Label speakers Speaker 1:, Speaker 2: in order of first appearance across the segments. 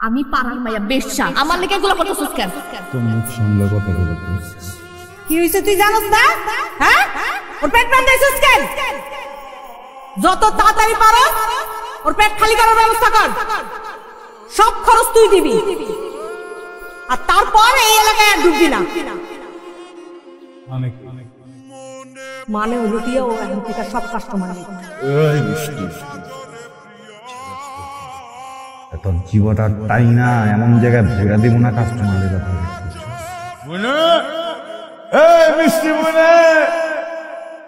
Speaker 1: আমি পারার মাইয়া বেশ্যা, আমার লেগে এগুলো করতেছিস কেন?
Speaker 2: তোর মুখ সামলে কথা বলছিস।
Speaker 3: কি হইছে তুই জানোস না? হ্যাঁ, ওর পেট বাঁধাইছিস কেন? যত তাড়াতাড়ি পারো ওর পেট খালি করার ব্যবস্থা কর। সব খরচ তুই দিবি, আর তারপর এই এলাকায় আর ঢুকবি না। মানে হলো কি, ও এখন থেকে সব কাস্টমার নেই।
Speaker 2: এই মিষ্টি এত জীবটা তাই না, এমন জায়গায় ভেড়া দিব না কাস্টমারের ব্যাপারে। বুনে এই মিষ্টি বুনে,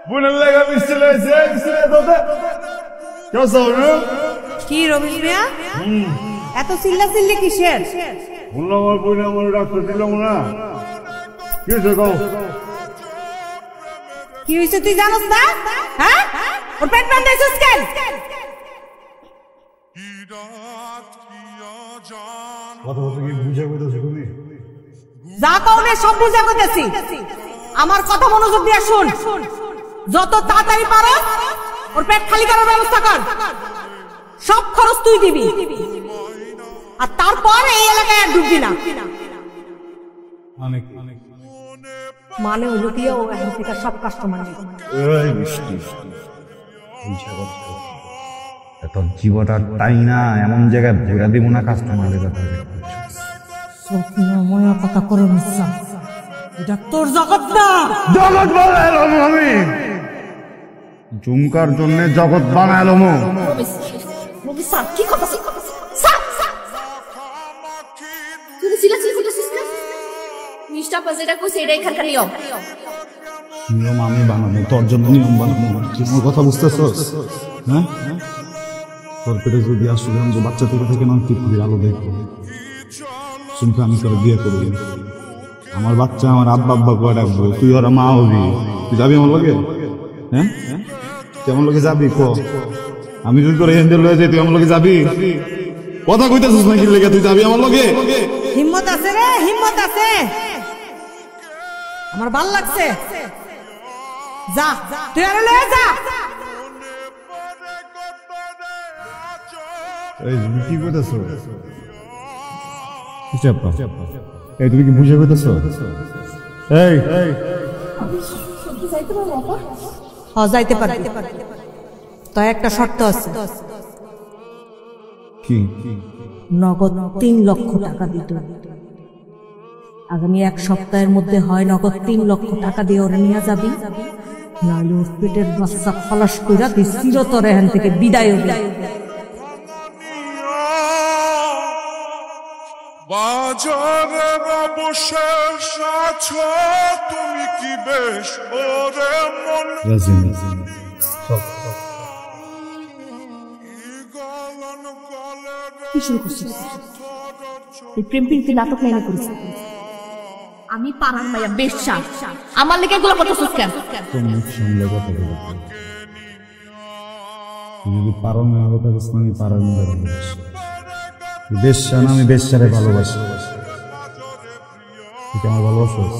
Speaker 2: বুনের লাগা মিষ্টি লইছে, মিষ্টি দাদা কেউ সাউরু
Speaker 3: কি রমেশ মিয়া, এত চিল্লা চিল্লি কিসের?
Speaker 2: বললাম আমার বুনে আমার ডাক্তার দিলাম না, কি হয়েছে কও?
Speaker 3: কি হইছে তুই জানোস না? হ্যাঁ, ওর পেট বাঁধাইছিস কেন?
Speaker 2: কথা বলতে কি বুঝা কইতাছ তুমি?
Speaker 3: যা কওনে সব বুঝা কইতাছি, আমার কথা মনোযোগ দিয়ে শুন। যত তাড়াতাড়ি পারো ওর পেট খালি করার ব্যবস্থা কর। সব খরচ তুই দিবি, আর তারপর এই এলাকায় আর ঢুকবি না। মানে হলো কি, ও এখন থেকে সব কাস্টমার নেই।
Speaker 2: এই মিষ্টি বুঝা কথা এত জীবটা তাই না, এমন জায়গায় ভেড়া দিব না কাস্টমারের ব্যাপারে।
Speaker 3: স্বপ্নময় কথা করে মিশা, এটা তোর জগৎ না।
Speaker 2: জগৎ বানাইলাম আমি, ঝুমকার জন্য জগৎ বানাইলাম।
Speaker 1: রবি স্যার কি করতেছিস? স্যার তুই সিরিয়াসলি করতেছিস না? মিস্টার পাজেটা কইছে এটা এখানকার নিয়ম।
Speaker 2: নিয়ম আমি বানাবো, তোর জন্য নিয়ম বানাবো। তুই কথা বুঝতেছস? হ্যাঁ, তোর পেটে যদি আসলে আমি বাচ্চা থেকে না কি আলো দেখবো, শুনতে আমি তোর বিয়ে করবি, আমার বাচ্চা আমার আব্বা আব্বা করে ডাকবো, তুই ওরা মা হবি। তুই যাবি আমার লগে? হ্যাঁ, কেমন লগে যাবি ক? আমি যদি তোর হ্যান্ডেল হয়ে যাই, তুই আমার লগে যাবি? কথা কইতেছিস নাকি লেগে? তুই যাবি আমার লগে?
Speaker 3: হিম্মত আছে রে, হিম্মত আছে। আমার ভাল লাগছে, যা তুই আর লয়ে যা।
Speaker 2: এই তুমি কি কইতেছো? এই তুমি কি বুঝে কইতেছো? এই
Speaker 1: যাইতে পারবো আপা?
Speaker 3: হ্যাঁ যাইতে পারবি, তাই একটা শর্ত আছে।
Speaker 2: কি?
Speaker 3: নগদ 3 লক্ষ টাকা দিতে হবে। আগামী 1 সপ্তাহের মধ্যে হয় নগদ 3 লক্ষ টাকা দিয়ে ওরে নিয়ে যাবি, নাহলে ওর পেটের বাচ্চা খলাস কইরা তুই চিরতরে এখান থেকে বিদায় হবি।
Speaker 4: বাজারে অবশেষ আছো তুমি, কি বেশ ওরে মন
Speaker 2: রাজি
Speaker 1: কি শুরু করছিস? এই প্রেম প্রীতি নাটক লাইনে করিস? আমি পারার মাইয়া বেশ্যা, আমার লেগে এগুলো করতেছিস কেন?
Speaker 2: তোর মুখ সামলে কথা বলছিস। তুই যদি পারো না কথা বলিস, আমি পারার মধ্যে বলিস। বেশ্যা না, আমি বেশ্যারে ভালোবাসি। তুই কি আমার ভালোবাসিস?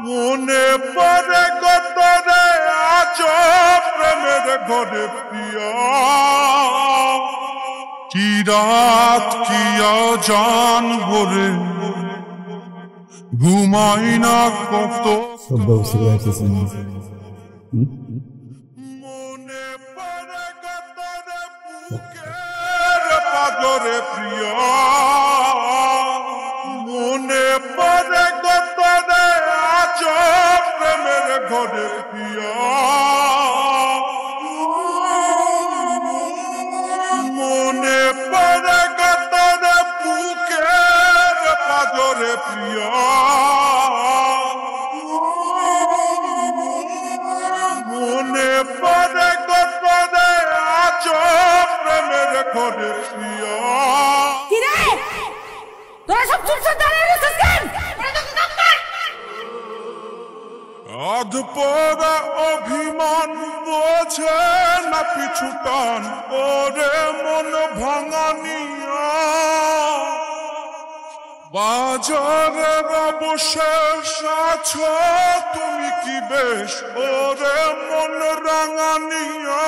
Speaker 4: মনে পড়ে কত রে আছো প্রেমের ঘরে প্রিয়া, কি রাত কি জান ভরে ঘুমাই না কত।
Speaker 2: সব ব্যবস্থা করে রাখতেছি।
Speaker 4: মনে পড়ে কত রে বুকের পাজরে প্রিয়া, মনে পড়ে কত রে আছো প্রেমের ঘরে প্রিয়া, মনে পড়ে কত রে বুকের পাজরে প্রিয়া, মনে পড়ে কত রে আছো প্রেমের ঘরে প্রিয়া।
Speaker 3: কি রে, তোরা সব চুপচাপ দাঁড়িয়ে রইছিস কেন?
Speaker 4: আধপোড়া অভিমান বোঝে না পিছু টান ওরে মন ভাঙানিয়া, বাজারে অবশেষ আছো তুমি, কি বেশ ওরে মন রাঙানিয়া।